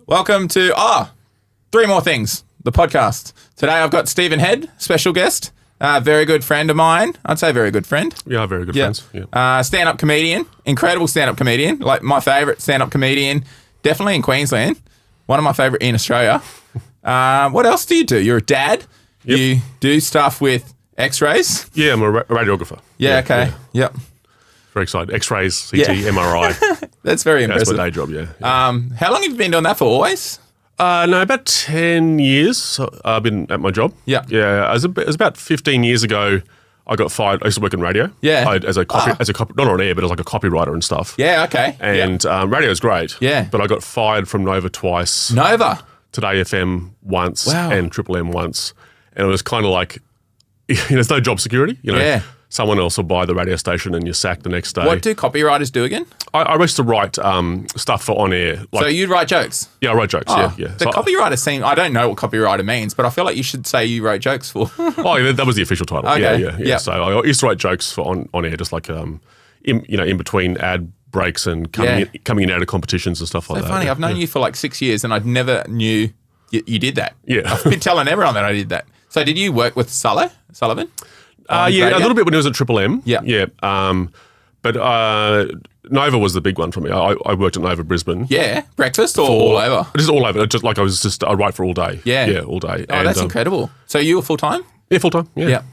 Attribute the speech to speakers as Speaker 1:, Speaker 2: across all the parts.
Speaker 1: Welcome to Three More Things, the podcast. Today I've got Stephen Head, special guest, very good friend of mine. I'd say very good friend.
Speaker 2: Yeah, very good friends. Yeah.
Speaker 1: Stand-up comedian, incredible stand-up comedian, like my favourite stand-up comedian, definitely in Queensland, one of my favourite in Australia. What else do you do? You're a dad.
Speaker 2: Yep.
Speaker 1: You do stuff with x-rays.
Speaker 2: Yeah, I'm a radiographer.
Speaker 1: Yeah, okay.
Speaker 2: Yeah.
Speaker 1: Yep.
Speaker 2: Very excited. X-rays, CT, MRI.
Speaker 1: That's very impressive.
Speaker 2: That's my day job, yeah.
Speaker 1: How long have you been doing that for? Always?
Speaker 2: No, about 10 years I've been at my job.
Speaker 1: Yeah.
Speaker 2: Yeah, it was about 15 years ago I got fired. I used to work in radio.
Speaker 1: Yeah.
Speaker 2: As a copy, not on air, but as like a copywriter and stuff.
Speaker 1: Yeah, okay.
Speaker 2: And radio's great.
Speaker 1: Yeah.
Speaker 2: But I got fired from Nova twice.
Speaker 1: Nova?
Speaker 2: Today FM once.
Speaker 1: Wow.
Speaker 2: And Triple M once. And it was kind of like, there's no job security.
Speaker 1: Yeah.
Speaker 2: Someone else will buy the radio station and you're sacked the next day.
Speaker 1: What do copywriters do again?
Speaker 2: I used to write stuff for on air.
Speaker 1: So you write jokes?
Speaker 2: Yeah, I write jokes. Yeah.
Speaker 1: The copywriter seem, I don't know what copywriter means, but I feel like you should say you wrote jokes for.
Speaker 2: Yeah, that was the official title.
Speaker 1: Okay.
Speaker 2: Yeah. So I used to write jokes for on air, just like in between ad breaks and coming in and out of competitions and stuff like that.
Speaker 1: So funny. I've known you for like 6 years, and I never knew you did that.
Speaker 2: Yeah.
Speaker 1: I've been telling everyone that I did that. So did you work with Sullivan?
Speaker 2: Yeah, a little bit when he was at Triple M.
Speaker 1: Yeah.
Speaker 2: Yeah. But Nova was the big one for me. I worked at Nova Brisbane.
Speaker 1: Yeah. Breakfast or all over?
Speaker 2: Just all over. Just like I write for all day.
Speaker 1: Yeah.
Speaker 2: Yeah, all day.
Speaker 1: Oh, that's incredible. So you were full-time?
Speaker 2: Yeah, full time. Yeah.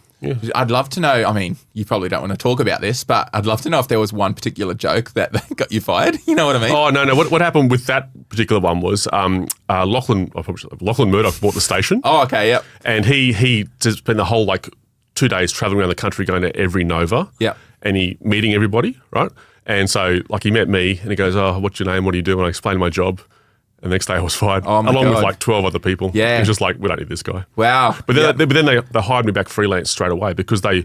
Speaker 1: I'd love to know, I mean, you probably don't want to talk about this, but I'd love to know if there was one particular joke that got you fired. You know what I mean?
Speaker 2: Oh, no. What happened with that particular one was Lachlan Murdoch bought the station.
Speaker 1: Oh, okay, yep.
Speaker 2: And he just spent the whole 2 days traveling around the country going to every Nova.
Speaker 1: Yep.
Speaker 2: And he meeting everybody, right? And so he met me and he goes, "Oh, what's your name? What do you do?" And I explained my job. And the next day I was fired,
Speaker 1: along
Speaker 2: with 12 other people.
Speaker 1: Yeah.
Speaker 2: It was just we don't need this guy.
Speaker 1: Wow.
Speaker 2: But then they hired me back freelance straight away because they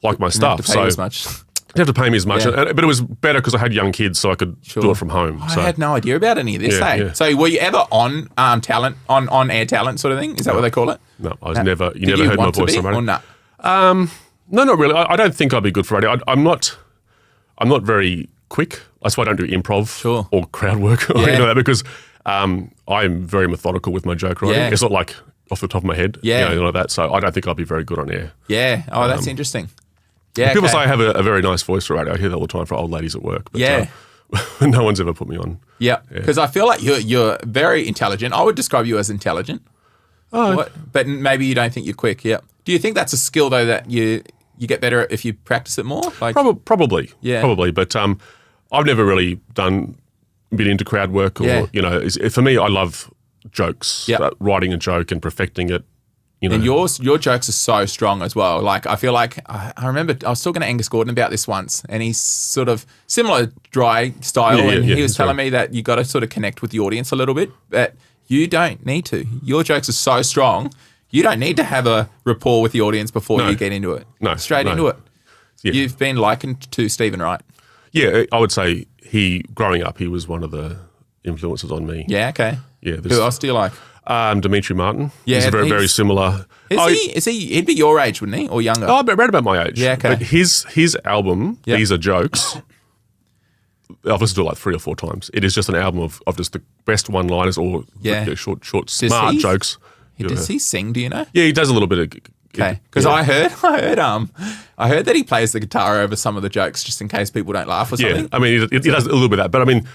Speaker 2: liked my stuff.
Speaker 1: Didn't have to pay you as much.
Speaker 2: Didn't have to pay me as much.
Speaker 1: Yeah.
Speaker 2: But it was better because I had young kids so I could do it from home.
Speaker 1: I had no idea about any of this,
Speaker 2: Yeah.
Speaker 1: So were you ever on talent, on air talent sort of thing? Is that what they call it?
Speaker 2: No, I was never, you never heard my voice on radio.
Speaker 1: Or no?
Speaker 2: No, not really. I don't think I'd be good for radio. I'm not very quick. That's why I don't do improv or crowd work or anything like that because I'm very methodical with my joke writing.
Speaker 1: Yeah.
Speaker 2: It's not like off the top of my head, like that. So I don't think I'd be very good on air.
Speaker 1: Yeah. Oh, that's interesting. Yeah.
Speaker 2: People say I have a very nice voice for radio. I hear that all the time for old ladies at work. But, no one's ever put me on.
Speaker 1: Yeah. Because I feel like you're very intelligent. I would describe you as intelligent. Oh. But maybe you don't think you're quick. Yeah. Do you think that's a skill though that you get better at if you practice it more?
Speaker 2: Probably.
Speaker 1: Yeah.
Speaker 2: Probably. But I've never really been into crowd work or, for me, I love jokes, writing a joke and perfecting it.
Speaker 1: And your jokes are so strong as well. I feel like I remember I was talking to Angus Gordon about this once, and he's sort of similar dry style, and he was telling me that you got to sort of connect with the audience a little bit, but you don't need to. Your jokes are so strong, you don't need to have a rapport with the audience before you get into it.
Speaker 2: No,
Speaker 1: into it.
Speaker 2: Yeah.
Speaker 1: You've been likened to Stephen Wright.
Speaker 2: Yeah, I would say growing up, he was one of the influences on me.
Speaker 1: Yeah, okay.
Speaker 2: Yeah.
Speaker 1: Who else do you like?
Speaker 2: Dimitri Martin.
Speaker 1: Yeah,
Speaker 2: he's very similar.
Speaker 1: He'd be your age, wouldn't he? Or younger?
Speaker 2: Oh, right about my age.
Speaker 1: Yeah, okay.
Speaker 2: But his album, These Are Jokes, I've listened to it 3 or 4 times. It is just an album of just the best one-liners or short, smart jokes.
Speaker 1: Does he sing, do you know?
Speaker 2: Yeah, he does a little bit of...
Speaker 1: Okay, because I heard that he plays the guitar over some of the jokes just in case people don't laugh or something.
Speaker 2: Yeah, I mean, he does a little bit of that, but I mean,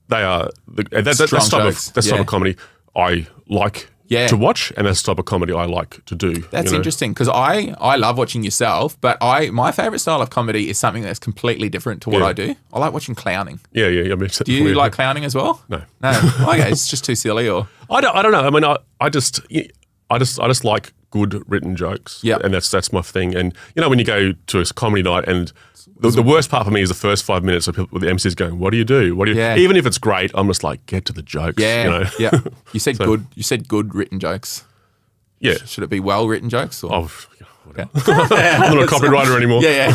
Speaker 2: they are... That's type of comedy I like to watch, and that's the type of comedy I like to do.
Speaker 1: That's interesting, because I love watching yourself, but my favourite style of comedy is something that's completely different to what I do. I like watching clowning.
Speaker 2: Yeah. I mean,
Speaker 1: do you like clowning as well?
Speaker 2: No.
Speaker 1: Okay, it's just too silly, or
Speaker 2: I don't know. I mean, I just like good written jokes.
Speaker 1: Yeah,
Speaker 2: and that's my thing. And when you go to a comedy night and the worst part for me is the first 5 minutes of people with the MCs going, "What do you do? What do you?" Even if it's great, I'm just like, get to the jokes.
Speaker 1: Yeah, yeah. You said good. You said good written jokes.
Speaker 2: Yeah.
Speaker 1: Should it be well written jokes? Or?
Speaker 2: Oh, whatever. I'm not a copywriter anymore.
Speaker 1: Yeah.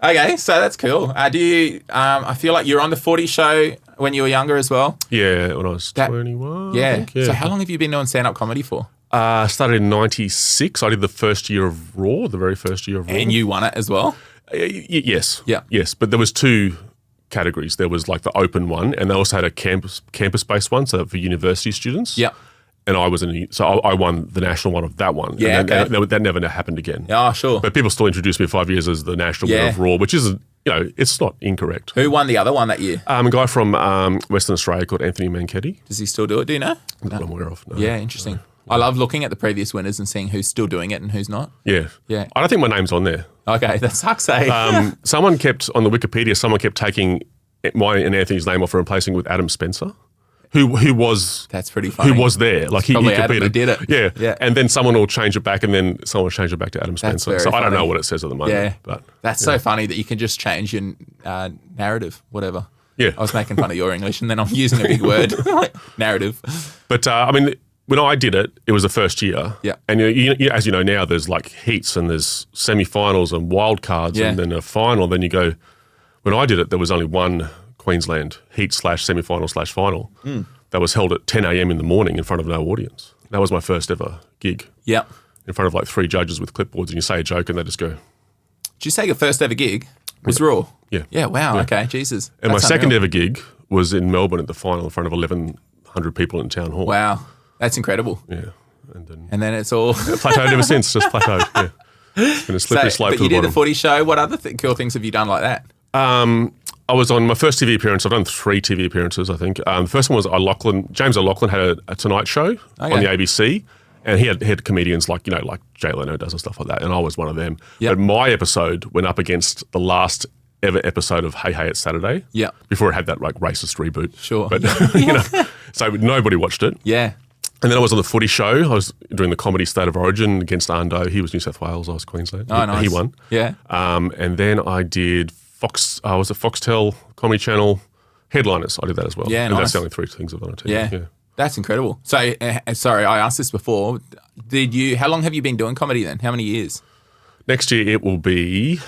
Speaker 1: Okay, so that's cool. Do you? I feel like you're on the Footy Show when you were younger as well.
Speaker 2: Yeah, when I was 21.
Speaker 1: Yeah.
Speaker 2: I think, yeah.
Speaker 1: So how long have you been doing stand-up comedy for?
Speaker 2: Started in 96. I did the first year of Raw, the very first year of Raw.
Speaker 1: And you won it as well?
Speaker 2: Yes.
Speaker 1: Yeah.
Speaker 2: Yes, but there was 2 categories. There was like the open one, and they also had a campus-based one, so for university students.
Speaker 1: Yeah.
Speaker 2: And I was I won the national one of that one.
Speaker 1: Yeah,
Speaker 2: and that never happened again.
Speaker 1: Oh, sure.
Speaker 2: But people still introduced me 5 years as the national winner of Raw, which is, it's not incorrect.
Speaker 1: Who won the other one that year?
Speaker 2: A guy from Western Australia called Anthony Manchetti.
Speaker 1: Does he still do it? Do you know?
Speaker 2: That I'm aware of. No.
Speaker 1: Yeah, interesting. No. I love looking at the previous winners and seeing who's still doing it and who's not.
Speaker 2: Yeah.
Speaker 1: Yeah.
Speaker 2: I don't think my name's on there.
Speaker 1: Okay, that sucks, eh?
Speaker 2: Someone kept, on the Wikipedia, taking mine and Anthony's name off and replacing it with Adam Spencer. Who was...
Speaker 1: That's pretty funny.
Speaker 2: Who was there. Like he
Speaker 1: Probably
Speaker 2: competed.
Speaker 1: Adam that did it.
Speaker 2: Yeah. And then someone will change it back and then someone will change it back to Adam Spencer. So I don't know what it says at the moment.
Speaker 1: Yeah.
Speaker 2: But
Speaker 1: that's so funny that you can just change your narrative, whatever.
Speaker 2: Yeah.
Speaker 1: I was making fun of your English and then I'm using a big word. Narrative.
Speaker 2: But when I did it, it was the first year.
Speaker 1: Yeah.
Speaker 2: And as you know now, there's like heats and there's semi-finals and wild cards and then a final. Then you go... When I did it, there was only one Queensland heat/semi-final/final that was held at 10 a.m. in the morning in front of no audience. That was my first ever gig.
Speaker 1: Yeah.
Speaker 2: In front of like 3 judges with clipboards, and you say a joke and they just go...
Speaker 1: Did you say your first ever gig was Raw?
Speaker 2: Yeah.
Speaker 1: Yeah, wow, okay, Jesus.
Speaker 2: And that's my second ever gig was in Melbourne at the final in front of 1,100 people in Town Hall.
Speaker 1: Wow, that's incredible.
Speaker 2: Yeah.
Speaker 1: And then it's all...
Speaker 2: plateaued ever since, just plateaued, yeah. It's been a slippery slope to the bottom.
Speaker 1: But you did the Footy Show. What other cool things have you done like that?
Speaker 2: I was on my first TV appearance. I've done 3 TV appearances, I think. The first one was James O'Loughlin had a Tonight Show on the ABC, and he had comedians like Jay Leno does and stuff like that, and I was one of them. Yep. But my episode went up against the last ever episode of Hey Hey It's Saturday.
Speaker 1: Yeah.
Speaker 2: Before it had that like racist reboot.
Speaker 1: Sure.
Speaker 2: But so nobody watched it.
Speaker 1: Yeah.
Speaker 2: And then I was on the Footy Show. I was doing the comedy State of Origin against Arndo. He was New South Wales. I was Queensland.
Speaker 1: Oh, nice.
Speaker 2: He won.
Speaker 1: Yeah.
Speaker 2: And then I did was it Foxtel Comedy Channel Headliners? I did that as well.
Speaker 1: Yeah,
Speaker 2: and
Speaker 1: nice.
Speaker 2: That's the only 3 things I've done on TV.
Speaker 1: Yeah. That's incredible. So, sorry, I asked this before. How long have you been doing comedy then? How many years?
Speaker 2: Next year it will be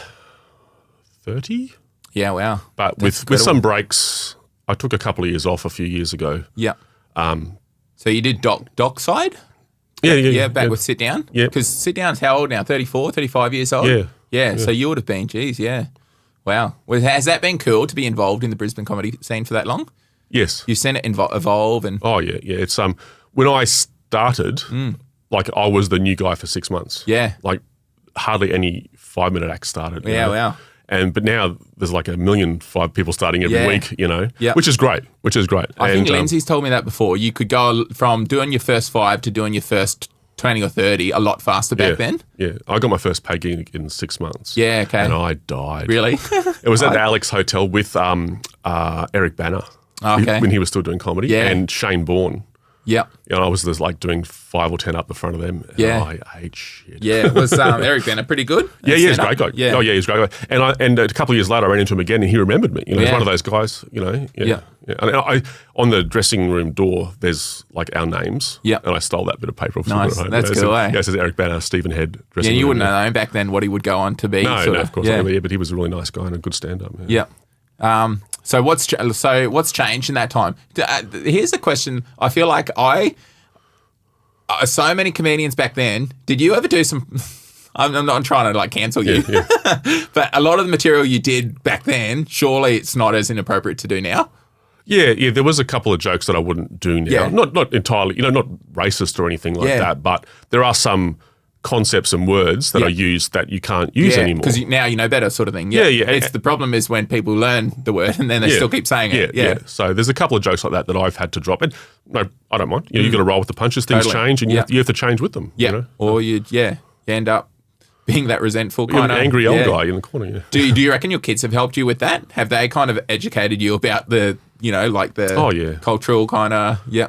Speaker 2: 30.
Speaker 1: Yeah, wow.
Speaker 2: But with some breaks, I took a couple of years off a few years ago.
Speaker 1: Yeah. So you did doc side?
Speaker 2: Yeah,
Speaker 1: back with Sitdown?
Speaker 2: Yeah.
Speaker 1: Because Sitdown's how old now? 34, 35 years old?
Speaker 2: Yeah.
Speaker 1: Yeah, so you would have been, geez, yeah. Wow. Has that been cool to be involved in the Brisbane comedy scene for that long?
Speaker 2: Yes.
Speaker 1: You've seen it evolve and...
Speaker 2: Oh, yeah. It's when I started, like I was the new guy for 6 months.
Speaker 1: Yeah.
Speaker 2: Like hardly any 5-minute acts started.
Speaker 1: Yeah, wow.
Speaker 2: But now there's like 1 million people starting every week, which is great.
Speaker 1: I think Lindsay's told me that before. You could go from doing your first 5 to doing your first 20 or 30 a lot faster back then.
Speaker 2: Yeah, I got my first paid gig in 6 months.
Speaker 1: Yeah, okay.
Speaker 2: And I died.
Speaker 1: Really?
Speaker 2: It was at the Alex Hotel with Eric Banner when he was still doing comedy and Shane Bourne.
Speaker 1: Yeah.
Speaker 2: I was just like doing 5 or 10 up the front of them. And I ate shit.
Speaker 1: Yeah. Was Eric Banner pretty good?
Speaker 2: He's a great guy. Yeah. Oh, yeah, he's a great guy. And a couple of years later, I ran into him again and he remembered me. He's one of those guys, Yeah. And on the dressing room door, there's like our names. Yeah. And I stole that bit of paper off someone at home.
Speaker 1: That's cool, eh?
Speaker 2: Yeah, it says Eric Banner, Stephen Head dressing room.
Speaker 1: Yeah, you wouldn't know back then what he would go on to be.
Speaker 2: No, of course not. Yeah, but he was a really nice guy and a good stand-up.
Speaker 1: Yeah. So what's changed in that time? Here's a question. I feel like so many comedians back then. Did you ever do some? I'm not trying to like cancel you, but a lot of the material you did back then, surely it's not as inappropriate to do now.
Speaker 2: Yeah. There was a couple of jokes that I wouldn't do now.
Speaker 1: Yeah.
Speaker 2: Not entirely, not racist or anything like that, but there are some concepts and words that are used that you can't use anymore.
Speaker 1: Because now you know better, sort of thing. Yeah. It's the problem is when people learn the word and then they still keep saying it. Yeah.
Speaker 2: So there's a couple of jokes like that I've had to drop. And no, I don't mind. You've got to roll with the punches. Things change and you have to change with them.
Speaker 1: Yeah. Or you end up being that resentful kind of
Speaker 2: angry old guy in the corner. Yeah.
Speaker 1: Do you reckon your kids have helped you with that? Have they kind of educated you about the cultural kind of
Speaker 2: Yeah.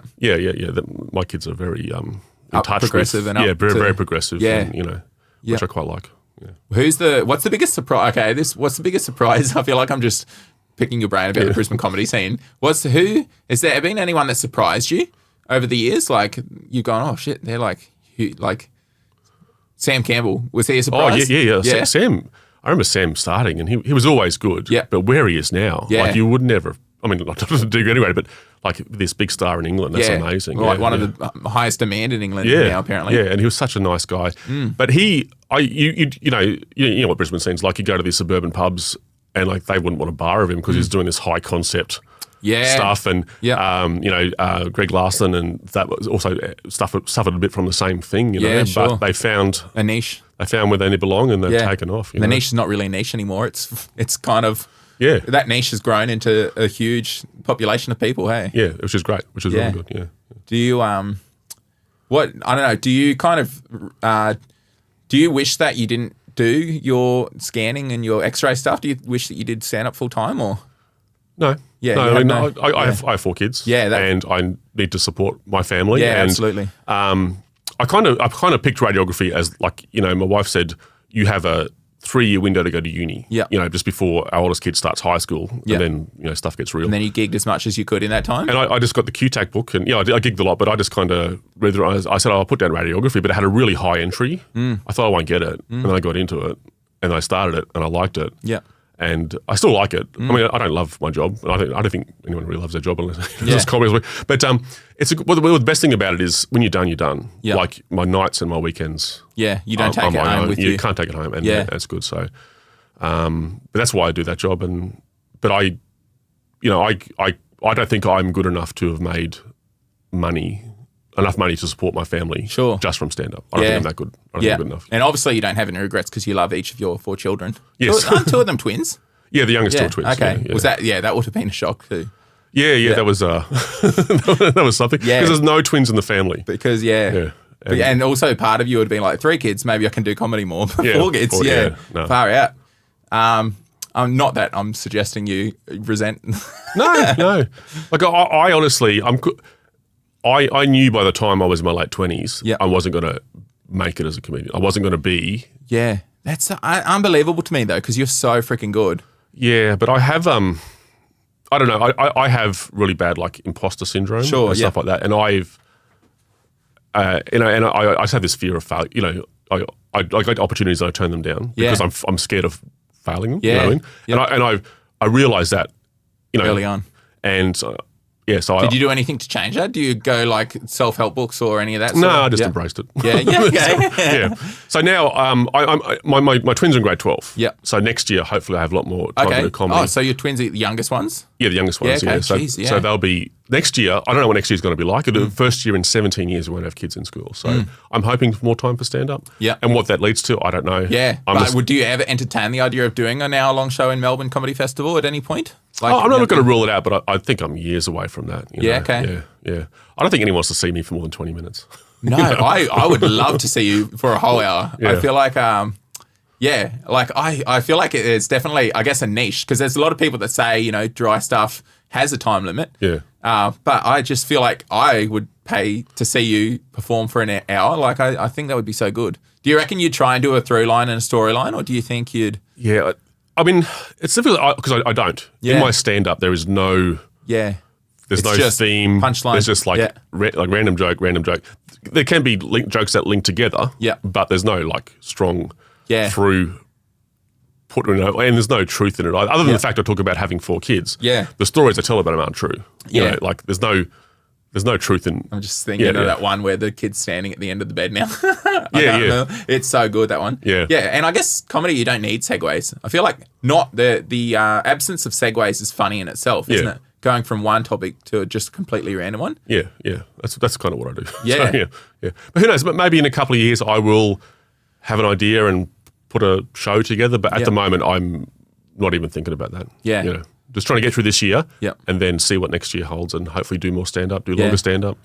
Speaker 2: My kids are very in touch
Speaker 1: progressive
Speaker 2: with,
Speaker 1: and
Speaker 2: very very progressive.
Speaker 1: Yeah.
Speaker 2: And, which I quite like.
Speaker 1: Yeah. What's the biggest surprise? Okay, what's the biggest surprise? I feel like I'm just picking your brain about the Brisbane comedy scene. Has there been anyone that surprised you over the years? Like you've gone, oh shit, they're like Sam Campbell. Was he a surprise?
Speaker 2: Oh yeah. Sam. I remember Sam starting, and he was always good.
Speaker 1: Yeah.
Speaker 2: But where he is now, like you would never. I mean, not to do anyway, but like this big star in England, that's amazing.
Speaker 1: Like one of the highest demand in England now, apparently.
Speaker 2: Yeah, and he was such a nice guy. But you know what Brisbane scene's like. You go to these suburban pubs, and like they wouldn't want a bar of him because he's doing this high concept stuff, and Greg Larson and that was also suffered a bit from the same thing, you know. But they found
Speaker 1: a niche.
Speaker 2: They found where they belong, and they've taken off.
Speaker 1: The niche is not really a niche anymore. It's kind of that niche has grown into a huge population of people. Hey,
Speaker 2: which is great, which is really good. Yeah.
Speaker 1: Do you what I don't know? Do you kind of do you wish that you didn't do your scanning and your X-ray stuff? Do you wish that you did stand up full time or?
Speaker 2: No.
Speaker 1: Yeah.
Speaker 2: No, I have 4 kids.
Speaker 1: Yeah.
Speaker 2: And I need to support my family.
Speaker 1: Yeah,
Speaker 2: and,
Speaker 1: absolutely.
Speaker 2: I kind of picked radiography as like, you know, my wife said, you have a 3-year window to go to uni.
Speaker 1: Yeah.
Speaker 2: You know, just before our oldest kid starts high school, and then, you know, stuff gets real.
Speaker 1: And then you gigged as much as you could in that time?
Speaker 2: And I just got the QTAC book, and I gigged a lot, but I just kind of read through it. I said, I'll put down radiography, but it had a really high entry. I thought I won't get it. And then I got into it, and I started it, and I liked it.
Speaker 1: Yeah.
Speaker 2: And I still like it. I mean, I don't love my job. I don't think anyone really loves their job unless it's comedy. But the best thing about it is when you're done, you're done.
Speaker 1: Yeah.
Speaker 2: Like my nights and my weekends.
Speaker 1: Yeah, you don't take it home with you.
Speaker 2: You can't take it home, and that's good. So, but that's why I do that job. But I don't think I'm good enough to have made enough money to support my family just from stand-up. I don't think I'm that good. I don't think I'm good enough.
Speaker 1: And obviously you don't have any regrets because you love each of your 4 children.
Speaker 2: Yes.
Speaker 1: Aren't 2 of them twins?
Speaker 2: Yeah, the youngest 2 are twins.
Speaker 1: Okay.
Speaker 2: Yeah.
Speaker 1: Was that that would have been a shock too.
Speaker 2: Yeah, that was that was something.
Speaker 1: Yeah.
Speaker 2: Because there's no twins in the family.
Speaker 1: Because and also part of you would have been like 3 kids, maybe I can do comedy more. 4 kids,
Speaker 2: no.
Speaker 1: Far out. Not that I'm suggesting you resent.
Speaker 2: No. Like I honestly, I knew by the time I was in my late 20s, I wasn't going to make it as a comedian. I wasn't going to be.
Speaker 1: Yeah, that's unbelievable to me though, because you're so freaking good.
Speaker 2: Yeah, but I have, I don't know, I have really bad like imposter syndrome and stuff like that. And I've, I just have this fear of failure. You know, I get opportunities and I turn them down because I'm scared of failing them.
Speaker 1: Yeah.
Speaker 2: You know what I mean? And I realised that, you know.
Speaker 1: Early on.
Speaker 2: And so
Speaker 1: did you do anything to change that? Do you go like self-help books or any of that?
Speaker 2: No, I just embraced it.
Speaker 1: Yeah.
Speaker 2: So now, my twins are in grade 12.
Speaker 1: Yeah.
Speaker 2: So next year, hopefully, I have a lot more time to do comedy.
Speaker 1: Oh, so your twins are the youngest ones?
Speaker 2: Yeah, the youngest ones.
Speaker 1: Yeah, okay.
Speaker 2: So,
Speaker 1: Jeez,
Speaker 2: so they'll be next year. I don't know what next year's going to be like. The first year in 17 years, we won't have kids in school. So I'm hoping for more time for stand-up.
Speaker 1: Yeah.
Speaker 2: And what that leads to, I don't know.
Speaker 1: Yeah. But do you ever entertain the idea of doing an hour-long show in Melbourne Comedy Festival at any point? Like,
Speaker 2: I'm not going to rule it out, but I think I'm years away from that. You know?
Speaker 1: Okay.
Speaker 2: Yeah. I don't think anyone wants to see me for more than 20 minutes.
Speaker 1: No, I would love to see you for a whole hour.
Speaker 2: Yeah.
Speaker 1: I feel like, I feel like it's definitely, I guess, a niche because there's a lot of people that say, you know, dry stuff has a time limit.
Speaker 2: Yeah.
Speaker 1: But I just feel like I would pay to see you perform for an hour. Like, I think that would be so good. Do you reckon you'd try and do a through line and a storyline, or do you think you'd?
Speaker 2: Yeah. I mean, it's difficult because I don't.
Speaker 1: Yeah.
Speaker 2: In my stand-up, there is no...
Speaker 1: Yeah.
Speaker 2: There's no theme.
Speaker 1: Punchline.
Speaker 2: There's just like random joke. There can be jokes that link together, but there's no like strong through put, you know, and there's no truth in it. Other than the fact I talk about having 4 kids.
Speaker 1: Yeah.
Speaker 2: The stories I tell about them aren't true. You know, like there's no truth in...
Speaker 1: I'm just thinking of that one where the kid's standing at the end of the bed now.
Speaker 2: Yeah.
Speaker 1: It's so good, that one.
Speaker 2: Yeah.
Speaker 1: Yeah, and I guess comedy, you don't need segues. I feel like the absence of segues is funny in itself, isn't it? Going from one topic to just a completely random one.
Speaker 2: Yeah. That's kind of what I do.
Speaker 1: Yeah.
Speaker 2: So, yeah. But who knows? But maybe in a couple of years I will have an idea and put a show together. But at the moment, I'm not even thinking about that.
Speaker 1: Yeah.
Speaker 2: You know, just trying to get through this year and then see what next year holds and hopefully do more stand-up, do longer stand-up.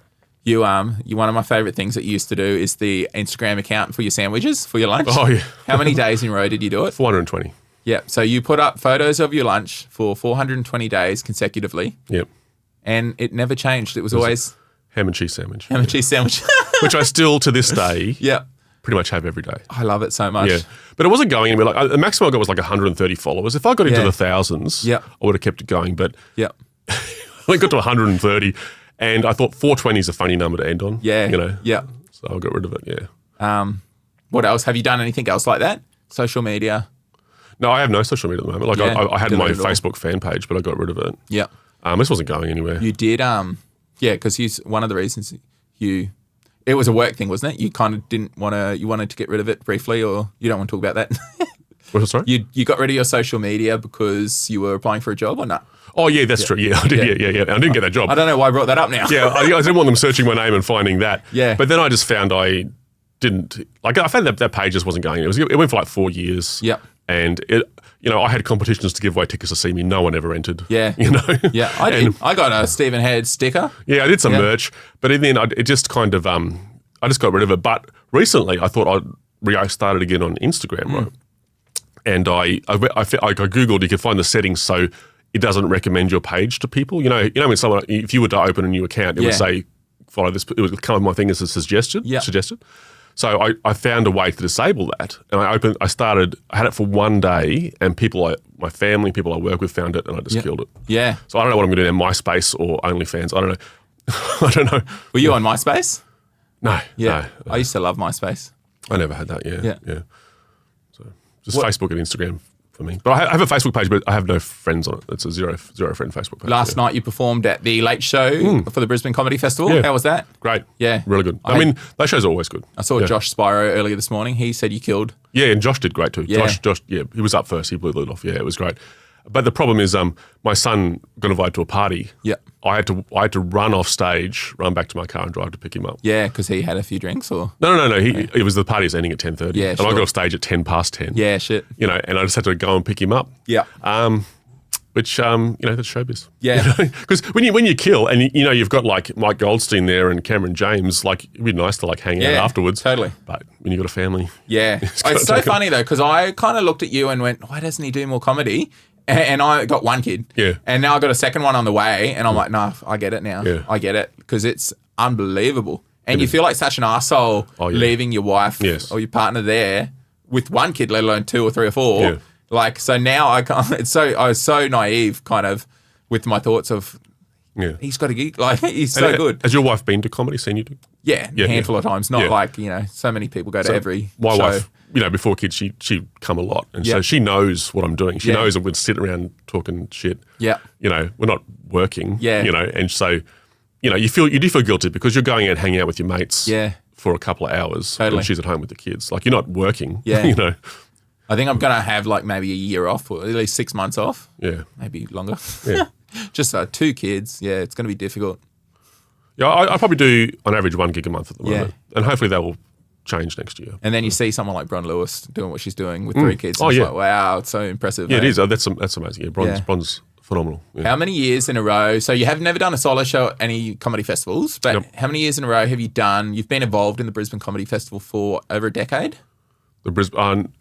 Speaker 2: You
Speaker 1: one of my favourite things that you used to do is the Instagram account for your sandwiches, for your lunch.
Speaker 2: Oh, yeah.
Speaker 1: How many days in a row did you do it?
Speaker 2: 420.
Speaker 1: Yeah. So you put up photos of your lunch for 420 days consecutively.
Speaker 2: Yep.
Speaker 1: And it never changed. It was always...
Speaker 2: Ham and cheese sandwich.
Speaker 1: Ham and cheese sandwich.
Speaker 2: Which I still, to this day,
Speaker 1: yeah,
Speaker 2: pretty much have every day.
Speaker 1: I love it so much.
Speaker 2: Yeah. But it wasn't going anywhere. Like the maximum I got was like 130 followers. If I got into the thousands, I would have kept it going. But I got to 130 and I thought 420 is a funny number to end on.
Speaker 1: Yeah.
Speaker 2: You know?
Speaker 1: Yeah.
Speaker 2: So I got rid of it,
Speaker 1: What else? Have you done anything else like that? Social media?
Speaker 2: No, I have no social media at the moment. Like I had my Facebook fan page, but I got rid of it.
Speaker 1: Yeah.
Speaker 2: This wasn't going anywhere.
Speaker 1: You did, because one of the reasons it was a work thing, wasn't it? You kind of didn't want to, you wanted to get rid of it briefly, or you don't want to talk about that?
Speaker 2: Sorry?
Speaker 1: You got rid of your social media because you were applying for a job or not?
Speaker 2: Oh, yeah, that's true. Yeah, I did. Yeah. I didn't get that job.
Speaker 1: I don't know why I brought that up now.
Speaker 2: I didn't want them searching my name and finding that.
Speaker 1: Yeah.
Speaker 2: But then I just found I found that page just wasn't going. It went for like 4 years.
Speaker 1: Yep.
Speaker 2: And I had competitions to give away tickets to see me. No one ever entered.
Speaker 1: Yeah. Yeah, I did. I got a Stephen Head sticker.
Speaker 2: Yeah, I did some merch, but in the end, it just kind of, I just got rid of it. But recently, I thought I'd started again on Instagram, right? And I Googled, you could find the settings so it doesn't recommend your page to people. When if you were to open a new account, it would say, follow this, it would come up my thing as a suggested. So I found a way to disable that, and I had it for one day, and my family, people I work with found it, and I just killed it.
Speaker 1: Yeah.
Speaker 2: So I don't know what I'm going to do now, MySpace or OnlyFans. I don't know. I don't know.
Speaker 1: Were you on MySpace?
Speaker 2: No.
Speaker 1: Yeah.
Speaker 2: No.
Speaker 1: I used to love MySpace.
Speaker 2: I never had that. Yeah. So just Facebook and Instagram for me. But I have a Facebook page, but I have no friends on it. It's a zero friend Facebook page.
Speaker 1: Last night you performed at the Late Show for the Brisbane Comedy Festival.
Speaker 2: Yeah.
Speaker 1: How was that?
Speaker 2: Great.
Speaker 1: Yeah.
Speaker 2: Really good. I mean, those shows are always good.
Speaker 1: I saw Josh Spiro earlier this morning. He said you killed.
Speaker 2: Yeah, and Josh did great too.
Speaker 1: Yeah.
Speaker 2: Josh, he was up first. He blew it off. Yeah, it was great. But the problem is, my son got invited to a party.
Speaker 1: Yeah.
Speaker 2: I had to run off stage, run back to my car and drive to pick him up.
Speaker 1: Yeah, because he had a few drinks or?
Speaker 2: No. It was the party was ending at 10:30.
Speaker 1: Yeah,
Speaker 2: and I got off stage at 10:10.
Speaker 1: Yeah, shit.
Speaker 2: And I just had to go and pick him up.
Speaker 1: Yeah.
Speaker 2: Which that's showbiz.
Speaker 1: Yeah.
Speaker 2: Because when you kill and you've got like Mike Goldstein there and Cameron James, like it'd be nice to like hang out afterwards.
Speaker 1: Totally.
Speaker 2: But when you got a family,
Speaker 1: it's so funny though because I kind of looked at you and went, why doesn't he do more comedy? And I got one kid.
Speaker 2: Yeah.
Speaker 1: And now I got a second one on the way, and I'm like, nah, I get it now.
Speaker 2: Yeah.
Speaker 1: I get it because it's unbelievable. And you feel like such an arsehole leaving your wife or your partner there with one kid, let alone 2 or 3 or 4.
Speaker 2: Yeah.
Speaker 1: Like, so now I was so naive kind of with my thoughts of, he's got a gig. Like, he's so good.
Speaker 2: Has your wife been to comedy, seen you do?
Speaker 1: Yeah, a handful of times. Not like, so many people go to every
Speaker 2: my
Speaker 1: show.
Speaker 2: wife, before kids, she'd come a lot. And so she knows what I'm doing. She knows I'm going to sit around talking shit.
Speaker 1: Yeah.
Speaker 2: We're not working.
Speaker 1: Yeah.
Speaker 2: And so, you do feel guilty because you're going out hanging out with your mates for a couple of hours.
Speaker 1: Totally.
Speaker 2: And she's at home with the kids. Like, you're not working.
Speaker 1: Yeah. I think I'm going to have like maybe a year off or at least 6 months off.
Speaker 2: Yeah.
Speaker 1: Maybe longer.
Speaker 2: Yeah.
Speaker 1: Just 2 kids. Yeah, it's going to be difficult.
Speaker 2: Yeah, I probably do on average 1 gig a month at the moment.
Speaker 1: Yeah.
Speaker 2: And hopefully that will change next year.
Speaker 1: And then you see someone like Bron Lewis doing what she's doing with 3 kids.
Speaker 2: Oh,
Speaker 1: it's
Speaker 2: yeah.
Speaker 1: like, wow, it's so impressive.
Speaker 2: Yeah, it is. That's amazing. Yeah, Bron's phenomenal. Yeah.
Speaker 1: How many years in a row? So you have never done a solo show at any comedy festivals, but how many years in a row have you done? You've been involved in the Brisbane Comedy Festival for over a decade?
Speaker 2: The Brisbane...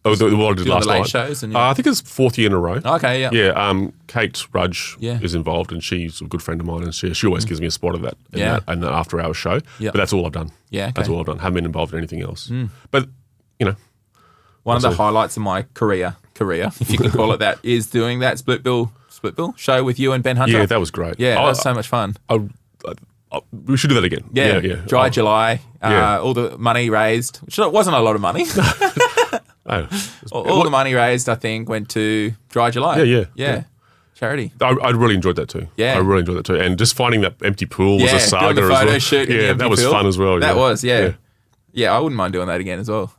Speaker 2: what I did last
Speaker 1: the late
Speaker 2: night.
Speaker 1: Shows and
Speaker 2: I think it's 4th year in a row.
Speaker 1: Okay, yeah.
Speaker 2: Yeah, Kate Rudge is involved, and she's a good friend of mine, and she always gives me a spot of that in the after-hours show.
Speaker 1: Yeah.
Speaker 2: But that's all I've done.
Speaker 1: Yeah, okay.
Speaker 2: That's all I've done. Haven't been involved in anything else. But,
Speaker 1: One of the highlights of my career, if you can call it that, is doing that split bill show with you and Ben Hunter.
Speaker 2: Yeah, that was great.
Speaker 1: Yeah, that was so much fun.
Speaker 2: We should do that again.
Speaker 1: Yeah. Dry July,
Speaker 2: yeah.
Speaker 1: all the money raised, which wasn't a lot of money. All the money raised, I think, went to Dry July.
Speaker 2: Yeah.
Speaker 1: Charity.
Speaker 2: I really enjoyed that too.
Speaker 1: Yeah.
Speaker 2: I really enjoyed that too. And just finding that empty pool was a saga
Speaker 1: doing the photo
Speaker 2: as well.
Speaker 1: shoot in the empty
Speaker 2: that was
Speaker 1: pool.
Speaker 2: fun as well.
Speaker 1: That was, yeah. I wouldn't mind doing that again as well.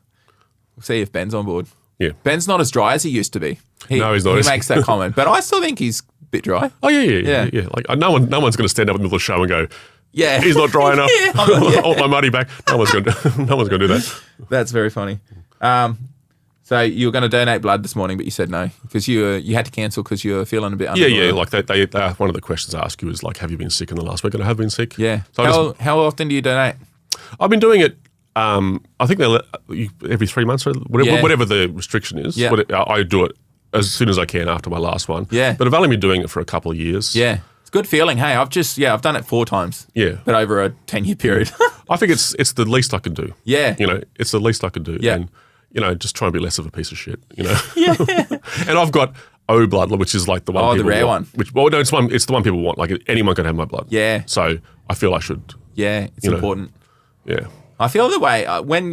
Speaker 1: We'll see if Ben's on board.
Speaker 2: Yeah.
Speaker 1: Ben's not as dry as he used to be.
Speaker 2: No, he's not.
Speaker 1: He makes that comment, but I still think he's a bit dry.
Speaker 2: Oh, yeah. Like, no one's going to stand up in the middle of the show and go,
Speaker 1: yeah,
Speaker 2: he's not dry enough. I want my money back. No one's going to do that.
Speaker 1: That's very funny. So you were going to donate blood this morning, but you said no because you had to cancel because you were feeling a bit under.
Speaker 2: Yeah. Like they one of the questions I ask you is like, have you been sick in the last week? And I have been sick.
Speaker 1: Yeah. So how often do you donate?
Speaker 2: I've been doing it. I think they let you every 3 months or whatever the restriction is.
Speaker 1: Yeah.
Speaker 2: I do it as soon as I can after my last one.
Speaker 1: Yeah.
Speaker 2: But I've only been doing it for a couple of years.
Speaker 1: Yeah. It's a good feeling. Hey, I've done it 4 times.
Speaker 2: Yeah.
Speaker 1: But over a 10-year period.
Speaker 2: I think it's the least I can do.
Speaker 1: Yeah.
Speaker 2: It's the least I can do.
Speaker 1: Yeah.
Speaker 2: And, just try and be less of a piece of shit,
Speaker 1: Yeah.
Speaker 2: And I've got O blood, which is like the one people
Speaker 1: the rare
Speaker 2: want.
Speaker 1: one.
Speaker 2: It's the one people want. Like anyone can have my blood.
Speaker 1: Yeah.
Speaker 2: So I feel I should.
Speaker 1: Yeah, it's important.
Speaker 2: Yeah.
Speaker 1: I feel the way when,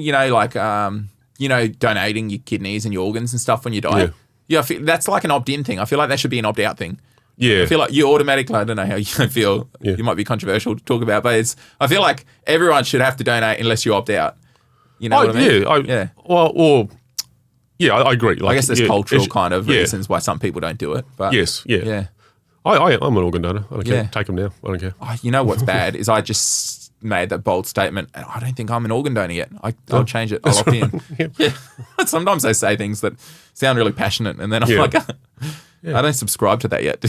Speaker 1: donating your kidneys and your organs and stuff when you die. Yeah, I feel that's like an opt-in thing. I feel like that should be an opt-out thing.
Speaker 2: Yeah.
Speaker 1: I feel like you automatically, I don't know how you feel.
Speaker 2: Yeah.
Speaker 1: You might be controversial to talk about, but I feel like everyone should have to donate unless you opt out. You know what I mean?
Speaker 2: Well, or, Yeah, I agree. Like,
Speaker 1: I guess there's cultural kind of reasons why some people don't do it. But
Speaker 2: yes, yeah.
Speaker 1: Yeah.
Speaker 2: I'm an organ donor. I don't care. Take them now. I don't care.
Speaker 1: Oh, you know what's bad is I just made that bold statement. And I don't think I'm an organ donor yet. I'll change it. I'll opt in. Yeah. Sometimes I say things that sound really passionate, and then I'm like, I don't subscribe to that yet.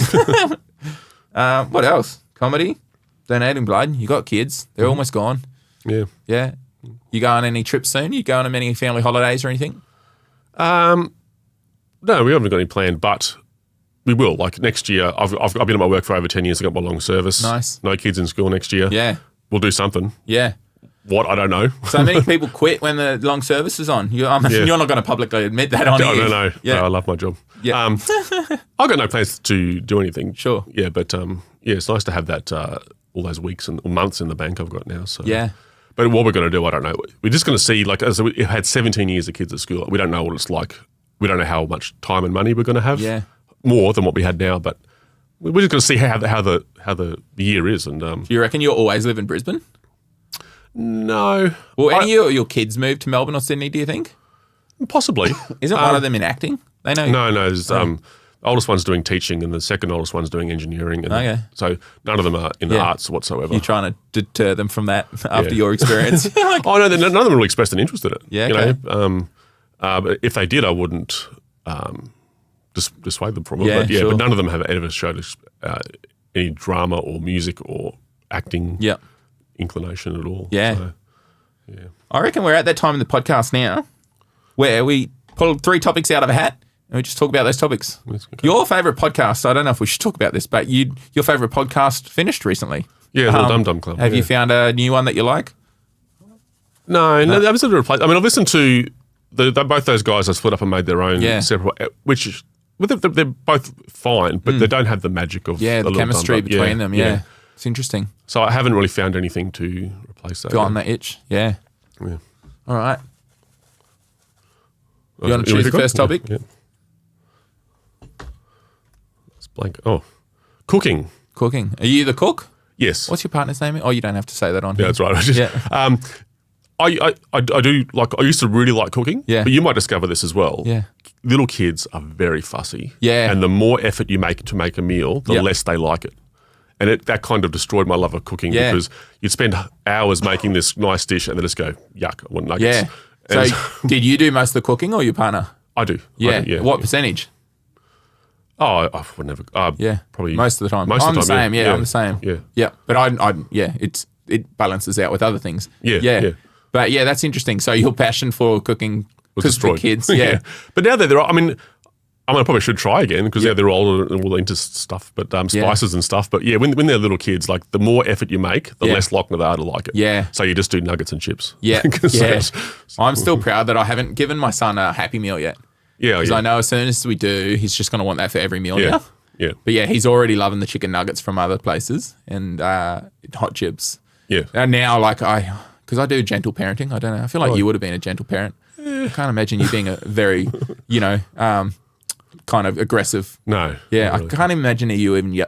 Speaker 1: What else? Comedy, donating blood. You got kids. They're almost gone.
Speaker 2: Yeah.
Speaker 1: Yeah. You go on any trips soon? You going on any family holidays or anything?
Speaker 2: No, we haven't got any planned, but we will. Like next year, I've been at my work for over 10 years. I got my long service.
Speaker 1: Nice.
Speaker 2: No kids in school next year.
Speaker 1: Yeah.
Speaker 2: We'll do something.
Speaker 1: Yeah.
Speaker 2: What? I don't know.
Speaker 1: So many people quit when the long service is on. You're not going to publicly admit that on here.
Speaker 2: No. Yeah. No, I love my job.
Speaker 1: Yeah.
Speaker 2: I've got no plans to do anything.
Speaker 1: Sure.
Speaker 2: Yeah, but it's nice to have that all those weeks and months in the bank I've got now. So
Speaker 1: yeah.
Speaker 2: But what we're going to do, I don't know. We're just going to see, like, as we had 17 years of kids at school. We don't know what it's like. We don't know how much time and money we're going to have.
Speaker 1: Yeah.
Speaker 2: More than what we had now, but we're just going to see how the year is. And
Speaker 1: do you reckon you'll always live in Brisbane?
Speaker 2: No.
Speaker 1: Will any of your kids move to Melbourne or Sydney, do you think?
Speaker 2: Possibly.
Speaker 1: Isn't one of them in acting? They know.
Speaker 2: No. There's, the oldest one's doing teaching and the second oldest one's doing engineering. And so none of them are in arts whatsoever.
Speaker 1: You're trying to deter them from that after your experience?
Speaker 2: Like, no, none of them really expressed an interest in it.
Speaker 1: Yeah, okay.
Speaker 2: But if they did, I wouldn't dissuade them from it.
Speaker 1: Yeah,
Speaker 2: but none of them have ever showed us any drama or music or acting inclination at all.
Speaker 1: Yeah.
Speaker 2: So,
Speaker 1: I reckon we're at that time in the podcast now where we pull 3 topics out of a hat and we just talk about those topics. Okay. Your favourite podcast, I don't know if we should talk about this, but your favourite podcast finished recently.
Speaker 2: Yeah, Little Dum Dum Club.
Speaker 1: Have you found a new one that you like?
Speaker 2: No, that was a replace. I mean, I've listened to both those guys are split up and made their own separate, which they're both fine, but they don't have the magic of
Speaker 1: the chemistry between them. Yeah. It's interesting.
Speaker 2: So I haven't really found anything to replace that.
Speaker 1: Go on that itch. Yeah. All right. You want to choose the first topic?
Speaker 2: Yeah. It's blank. Oh, cooking.
Speaker 1: Cooking. Are you the cook?
Speaker 2: Yes.
Speaker 1: What's your partner's name? Oh, you don't have to say that on here.
Speaker 2: Yeah, that's right. I do like. I used to really like cooking.
Speaker 1: Yeah.
Speaker 2: But you might discover this as well.
Speaker 1: Yeah.
Speaker 2: Little kids are very fussy.
Speaker 1: Yeah.
Speaker 2: And the more effort you make to make a meal, the less they like it. And that kind of destroyed my love of cooking because you'd spend hours making this nice dish and then just go, yuck, I want nuggets.
Speaker 1: Yeah. So did you do most of the cooking or your partner?
Speaker 2: I do.
Speaker 1: Yeah. What percentage?
Speaker 2: Oh, I would never. Probably
Speaker 1: most of the time.
Speaker 2: Most
Speaker 1: I'm
Speaker 2: of the
Speaker 1: same.
Speaker 2: time.
Speaker 1: Yeah, I'm the same.
Speaker 2: Yeah.
Speaker 1: But it balances out with other things.
Speaker 2: Yeah.
Speaker 1: But yeah, that's interesting. So your passion for cooking was for kids. Yeah.
Speaker 2: But now that they're, I probably should try again because they're older and all into stuff, but spices and stuff. But when they're little kids, like the more effort you make, the less likely they are to like it.
Speaker 1: Yeah.
Speaker 2: So you just do nuggets and chips.
Speaker 1: Yeah. I'm still proud that I haven't given my son a Happy Meal yet.
Speaker 2: Yeah.
Speaker 1: Because I know as soon as we do, he's just going to want that for every meal now.
Speaker 2: Yeah.
Speaker 1: But he's already loving the chicken nuggets from other places and hot chips.
Speaker 2: Yeah.
Speaker 1: And now, because I do gentle parenting. I don't know. I feel like you would have been a gentle parent. I can't imagine you being a very, kind of aggressive.
Speaker 2: No.
Speaker 1: Yeah,
Speaker 2: really.
Speaker 1: I can't imagine you even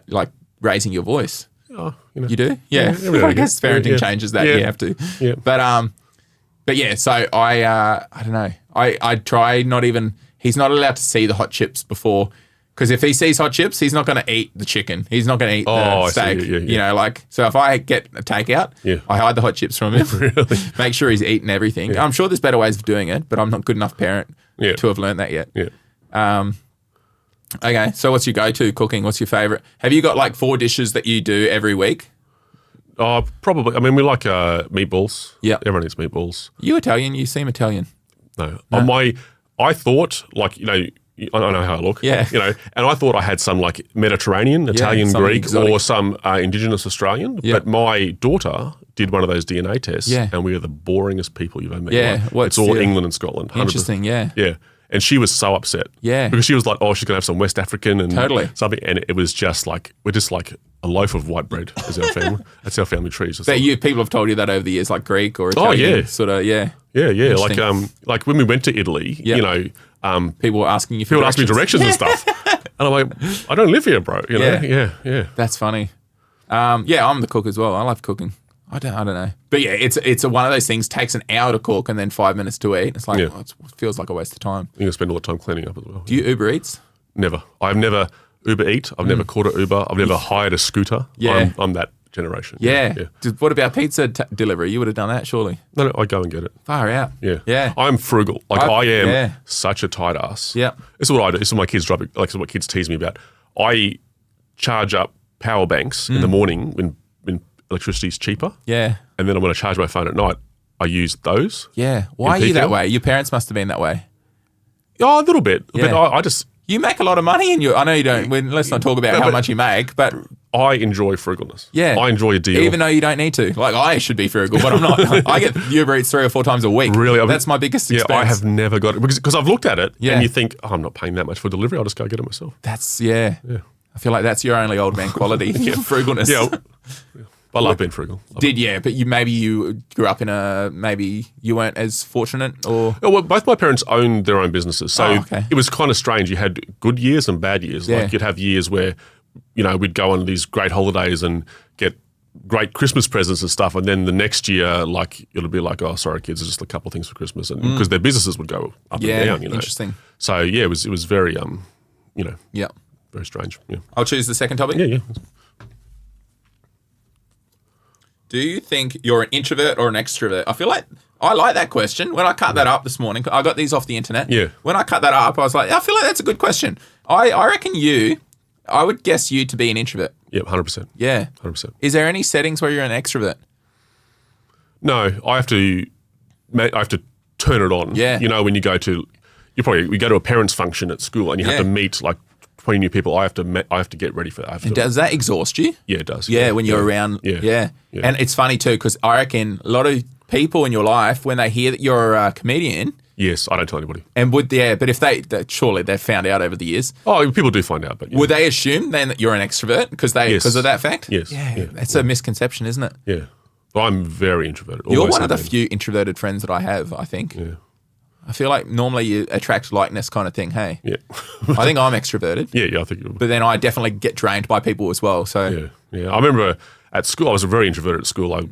Speaker 1: raising your voice.
Speaker 2: Oh,
Speaker 1: You do? Yeah. I guess parenting changes that. You have to.
Speaker 2: Yeah.
Speaker 1: But yeah, so I don't know. I try not even, he's not allowed to see the hot chips before, because if he sees hot chips, he's not going to eat the chicken. He's not going to eat the steak. So if I get a takeout, I hide the hot chips from him.
Speaker 2: Really?
Speaker 1: Make sure he's eating everything. I'm sure there's better ways of doing it, but I'm not good enough parent to have learned that yet.
Speaker 2: Yeah.
Speaker 1: Okay, so what's your go-to cooking? What's your favourite? Have you got 4 dishes that you do every week?
Speaker 2: Oh, probably. I mean, we like meatballs.
Speaker 1: Yeah.
Speaker 2: Everyone eats meatballs.
Speaker 1: You Italian? You seem Italian.
Speaker 2: No. I thought, I don't know how I look.
Speaker 1: Yeah.
Speaker 2: And I thought I had some Mediterranean, Italian, Greek,
Speaker 1: exotic.
Speaker 2: or some Indigenous Australian.
Speaker 1: Yeah.
Speaker 2: But my daughter did one of those DNA tests, and we are the boringest people you've ever met.
Speaker 1: Yeah.
Speaker 2: It's all England and Scotland. 100%.
Speaker 1: Interesting, yeah.
Speaker 2: Yeah. And she was so upset.
Speaker 1: Yeah.
Speaker 2: Because she was like, she's going to have some West African and
Speaker 1: Totally.
Speaker 2: something. And it was just we're just like a loaf of white bread is our family. That's our family tree.
Speaker 1: But people have told you that over the years, like Greek or Italian. Sort of,
Speaker 2: Yeah. Like when we went to Italy,
Speaker 1: people were asking you for
Speaker 2: people ask me directions and stuff. And I'm like, I don't live here, bro. Yeah.
Speaker 1: That's funny. I'm the cook as well. I love cooking. I don't know. But yeah, it's one of those things, takes an hour to cook and then 5 minutes to eat. It's like, it feels like a waste of time.
Speaker 2: You're going to spend all the time cleaning up as well.
Speaker 1: Do you Uber Eats?
Speaker 2: Never. I've never Uber Eat. I've never caught an Uber. I've never hired a scooter.
Speaker 1: Yeah.
Speaker 2: I'm that generation.
Speaker 1: Yeah. What about pizza delivery? You would have done that, surely.
Speaker 2: No, I go and get it.
Speaker 1: Far out.
Speaker 2: Yeah.
Speaker 1: Yeah.
Speaker 2: I'm frugal. I am such a tight ass.
Speaker 1: Yeah.
Speaker 2: This is what I do. This is what my kids this is what kids tease me about. I charge up power banks in the morning when electricity's cheaper.
Speaker 1: Yeah.
Speaker 2: And then when I charge my phone at night, I use those.
Speaker 1: Yeah. Why are you that way? Your parents must have been that way.
Speaker 2: Oh, a little bit.
Speaker 1: Yeah.
Speaker 2: But I just...
Speaker 1: You make a lot of money I know you don't. Let's not talk about how much you make, but...
Speaker 2: I enjoy frugalness.
Speaker 1: Yeah.
Speaker 2: I enjoy a deal.
Speaker 1: Even though you don't need to. Like, I should be frugal, but I'm not. I get Uber Eats 3 or 4 times a week.
Speaker 2: Really?
Speaker 1: That's my biggest expense.
Speaker 2: Yeah, I have never got it. Because I've looked at it and you think, I'm not paying that much for delivery. I'll just go get it myself.
Speaker 1: That's, I feel like that's your only old man quality, frugalness.
Speaker 2: Yeah. I love being frugal.
Speaker 1: But you grew up in maybe you weren't as fortunate or?
Speaker 2: Oh, well, both my parents owned their own businesses. So it was kind of strange. You had good years and bad years.
Speaker 1: Yeah.
Speaker 2: Like you'd have years where, we'd go on these great holidays and get great Christmas presents and stuff. And then the next year, like, it'll be like, oh, sorry, kids, it's just a couple of things for Christmas. And because their businesses would go up and down,
Speaker 1: Interesting.
Speaker 2: So, it was very, very strange. Yeah.
Speaker 1: I'll choose the second topic.
Speaker 2: Yeah.
Speaker 1: Do you think you're an introvert or an extrovert? I feel like I like that question. When I cut that up this morning, I got these off the internet.
Speaker 2: Yeah.
Speaker 1: When I cut that up, I was like, I feel like that's a good question. I reckon I would guess you to be an introvert.
Speaker 2: Yeah, 100%.
Speaker 1: Yeah.
Speaker 2: 100%.
Speaker 1: Is there any settings where you're an extrovert?
Speaker 2: No, I have to turn it on.
Speaker 1: Yeah.
Speaker 2: When you go to, we go to a parents' function at school and you have to meet like 20 new people. I have to get ready for that.
Speaker 1: Does that exhaust you?
Speaker 2: Yeah, it does.
Speaker 1: Yeah, when you're around. Yeah. And it's funny too, because I reckon a lot of people in your life, when they hear that you're a comedian.
Speaker 2: Yes, I don't tell anybody.
Speaker 1: And but if surely they've found out over the years.
Speaker 2: Oh, people do find out, but
Speaker 1: would they assume then that you're an extrovert because of that fact?
Speaker 2: Yes.
Speaker 1: Yeah. That's a misconception, isn't it?
Speaker 2: Yeah. Well, I'm very introverted.
Speaker 1: You're one of the few introverted friends that I have, I think.
Speaker 2: Yeah.
Speaker 1: I feel like normally you attract likeness kind of thing, hey?
Speaker 2: Yeah.
Speaker 1: I think I'm extroverted.
Speaker 2: Yeah, I think you would.
Speaker 1: But then I definitely get drained by people as well, so...
Speaker 2: Yeah. I remember at school, I was very introverted at school. I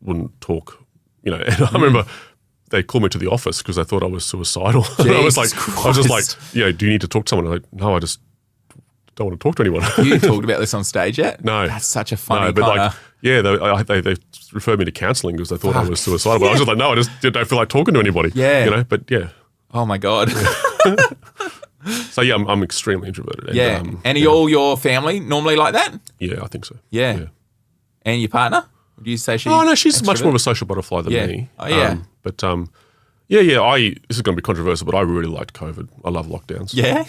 Speaker 2: wouldn't talk, and I remember they called me to the office because they thought I was suicidal. I was just like, do you need to talk to someone? I'm like, no, I just don't want to talk to anyone.
Speaker 1: You talked about this on stage yet?
Speaker 2: No.
Speaker 1: That's such a funny
Speaker 2: they referred me to counselling because they thought I was suicidal. But I was just like, no, I just don't feel like talking to anybody.
Speaker 1: Yeah.
Speaker 2: But yeah.
Speaker 1: Oh my God.
Speaker 2: So yeah, I'm extremely introverted.
Speaker 1: And, and all your family normally like that?
Speaker 2: Yeah, I think so.
Speaker 1: Yeah. And your partner? Would you say she's
Speaker 2: Oh no, she's
Speaker 1: extrovert?
Speaker 2: much more of a social butterfly than me.
Speaker 1: Oh yeah.
Speaker 2: This is going to be controversial, but I really liked COVID. I love lockdowns.
Speaker 1: Yeah.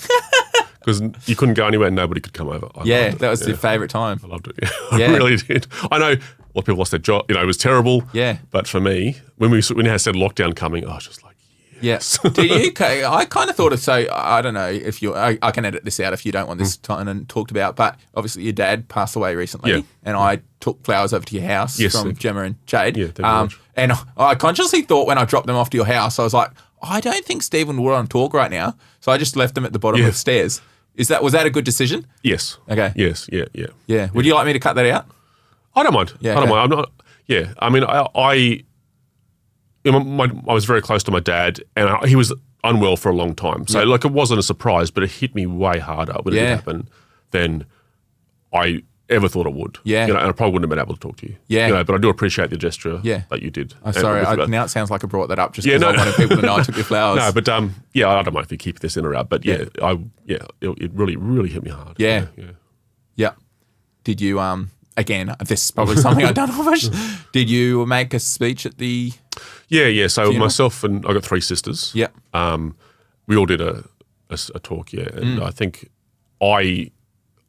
Speaker 2: Because you couldn't go anywhere and nobody could come over.
Speaker 1: That was your favourite time.
Speaker 2: I loved it. I really did. I know a lot of people lost their job. It was terrible.
Speaker 1: Yeah.
Speaker 2: But for me, when we had said lockdown coming, I was just like, yes.
Speaker 1: Yeah. Did you? I kind of thought of, so I don't know if you, I can edit this out if you don't want this talked about, but obviously your dad passed away recently and I took flowers over to your house from Gemma and Jade.
Speaker 2: Yeah, thank you very much.
Speaker 1: And I consciously thought when I dropped them off to your house, I was like, I don't think Stephen would want to talk right now. So I just left them at the bottom of the stairs. Was that a good decision?
Speaker 2: Yes.
Speaker 1: Okay.
Speaker 2: Yes. Yeah.
Speaker 1: Would you like me to cut that out?
Speaker 2: I don't mind.
Speaker 1: Yeah,
Speaker 2: I don't mind. I'm not. Yeah. I mean, I was very close to my dad, and he was unwell for a long time. So it wasn't a surprise, but it hit me way harder when it happened than I ever thought it would.
Speaker 1: Yeah.
Speaker 2: And I probably wouldn't have been able to talk to you.
Speaker 1: Yeah.
Speaker 2: But I do appreciate the gesture that you did.
Speaker 1: Oh, sorry. Now it sounds like I brought that up just because I wanted people to know I took your flowers.
Speaker 2: No, but I don't mind if you keep this in or out. But it really, really hit me hard.
Speaker 1: Yeah. Did you, again, this is probably something I don't know. Did you make a speech at the...
Speaker 2: Yeah. So
Speaker 1: funeral?
Speaker 2: Myself and I got 3 sisters.
Speaker 1: Yeah.
Speaker 2: We all did a talk, and I think I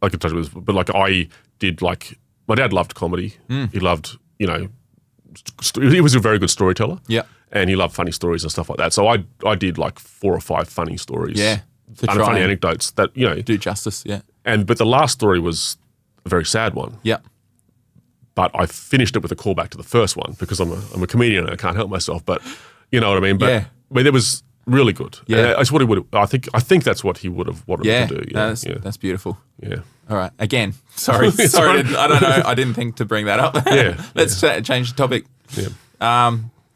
Speaker 2: could touch with this, but I did my dad loved comedy. He loved, he was a very good storyteller.
Speaker 1: Yeah.
Speaker 2: And he loved funny stories and stuff like that. So I did 4 or 5 funny stories.
Speaker 1: Yeah.
Speaker 2: Funny anecdotes that,
Speaker 1: do justice, yeah.
Speaker 2: But the last story was a very sad one.
Speaker 1: Yeah.
Speaker 2: But I finished it with a callback to the first one because I'm a comedian and I can't help myself. But you know what I mean? But it was really good.
Speaker 1: Yeah.
Speaker 2: That's what he would have, I think that's what he would have wanted me to do.
Speaker 1: Yeah. That's beautiful.
Speaker 2: Yeah.
Speaker 1: All right. Again, sorry. I don't know. I didn't think to bring that up.
Speaker 2: Yeah.
Speaker 1: Let's change the topic.
Speaker 2: Yeah.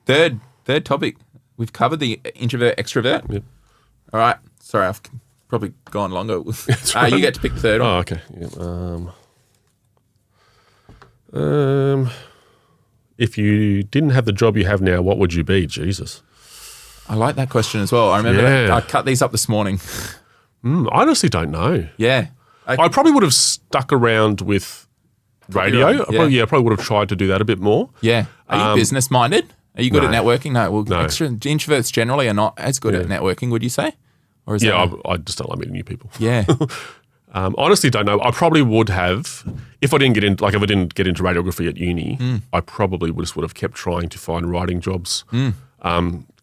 Speaker 1: Third topic. We've covered the introvert, extrovert.
Speaker 2: Yep.
Speaker 1: All right. Sorry, I've probably gone longer.
Speaker 2: Right.
Speaker 1: You get to pick the third one.
Speaker 2: Oh, okay. Yeah. If you didn't have the job you have now, what would you be? Jesus.
Speaker 1: I like that question as well. I remember I cut these up this morning.
Speaker 2: I honestly don't know.
Speaker 1: Yeah.
Speaker 2: I probably would have stuck around with radio. I probably would have tried to do that a bit more.
Speaker 1: Yeah. Are you business minded? Are you good at networking? No. Well,
Speaker 2: No.
Speaker 1: Introverts generally are not as good at networking, would you say? Or is
Speaker 2: I just don't like meeting new people.
Speaker 1: Yeah.
Speaker 2: Honestly, don't know. I probably would have, if I didn't get into radiography at uni, I probably would have kept trying to find writing jobs,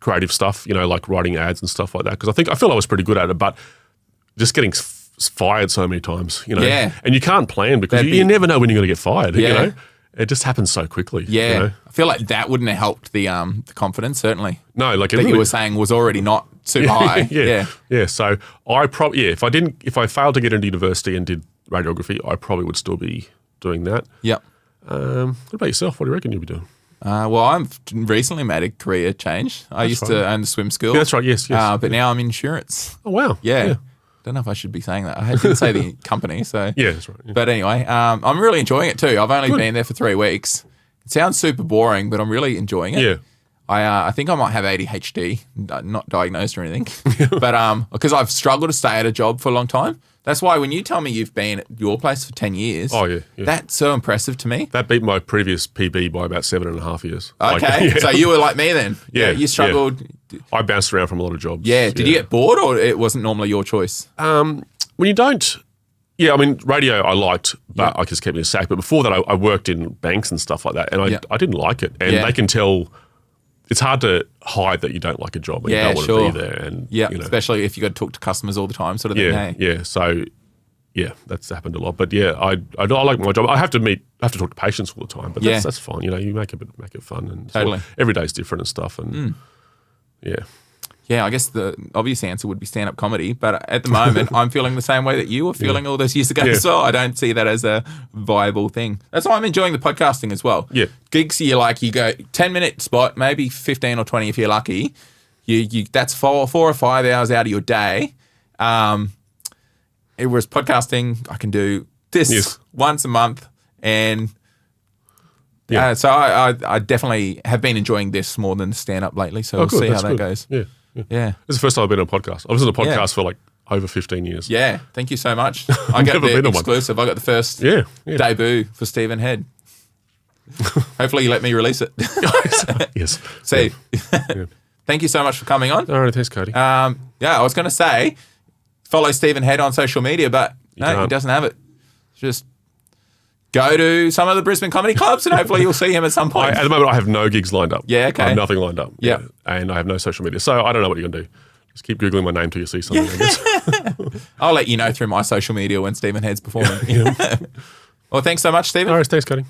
Speaker 2: creative stuff, like writing ads and stuff like that. Because I feel I was pretty good at it, but just getting fired so many times, and you can't plan because you never know when you're going to get fired.
Speaker 1: Yeah.
Speaker 2: It just happens so quickly.
Speaker 1: Yeah, I feel like that wouldn't have helped the confidence. Certainly,
Speaker 2: no, like
Speaker 1: that you were saying was already not too high.
Speaker 2: Yeah. So if I failed to get into university and did radiography, I probably would still be doing that.
Speaker 1: Yep.
Speaker 2: What about yourself? What do you reckon you'd be doing?
Speaker 1: Well, I've recently made a career change. I used to own the swim school.
Speaker 2: Yeah, that's right. Yes.
Speaker 1: But now I'm in insurance.
Speaker 2: Oh wow.
Speaker 1: Yeah. Don't know if I should be saying that. I didn't say the company, so
Speaker 2: yeah, that's right. Yeah.
Speaker 1: But anyway, I'm really enjoying it too. I've only been there for 3 weeks. It sounds super boring, but I'm really enjoying it.
Speaker 2: Yeah.
Speaker 1: I think I might have ADHD, not diagnosed or anything, but because I've struggled to stay at a job for a long time. That's why when you tell me you've been at your place for 10 years, that's so impressive to me.
Speaker 2: That beat my previous PB by about 7.5 years.
Speaker 1: Okay, so you were like me then.
Speaker 2: Yeah,
Speaker 1: you struggled.
Speaker 2: Yeah. I bounced around from a lot of jobs.
Speaker 1: Yeah, did you get bored or it wasn't normally your choice?
Speaker 2: When you don't, radio I liked, but I just kept me sack. But before that, I worked in banks and stuff like that, and I didn't like it. And they can tell. It's hard to hide that you don't like a job and you don't want to be there. And
Speaker 1: especially if you got to talk to customers all the time, sort of thing. Hey?
Speaker 2: Yeah. So, that's happened a lot. But I like my job. I have to talk to patients all the time, but that's fine. You make it fun, and
Speaker 1: totally
Speaker 2: every day's different and stuff. And
Speaker 1: yeah, I guess the obvious answer would be stand-up comedy, but at the moment, I'm feeling the same way that you were feeling all those years ago as well. I don't see that as a viable thing. That's why I'm enjoying the podcasting as well.
Speaker 2: Yeah.
Speaker 1: Gigs, you go 10-minute spot, maybe 15 or 20 if you're lucky. That's 4 or 5 hours out of your day. Whereas podcasting, I can do this once a month, and so I definitely have been enjoying this more than stand-up lately, so we'll see how that goes.
Speaker 2: Yeah. This is the first time I've been on a podcast. I was on a podcast for like over 15 years.
Speaker 1: Yeah, thank you so much. I got the exclusive. I got the first debut for Stephen Head. Hopefully you let me release it.
Speaker 2: Yes.
Speaker 1: See, thank you so much for coming on.
Speaker 2: All right, thanks, Codie.
Speaker 1: I was going to say follow Stephen Head on social media, but no, he doesn't have it. Just go to some of the Brisbane comedy clubs and hopefully you'll see him at some point.
Speaker 2: At the moment, I have no gigs lined up.
Speaker 1: Yeah, okay.
Speaker 2: I have nothing lined up.
Speaker 1: Yeah.
Speaker 2: And I have no social media. So I don't know what you're going to do. Just keep Googling my name till you see something, I guess.
Speaker 1: I'll let you know through my social media when Stephen Head's performing. Well, thanks so much, Stephen.
Speaker 2: All right, thanks, Codie.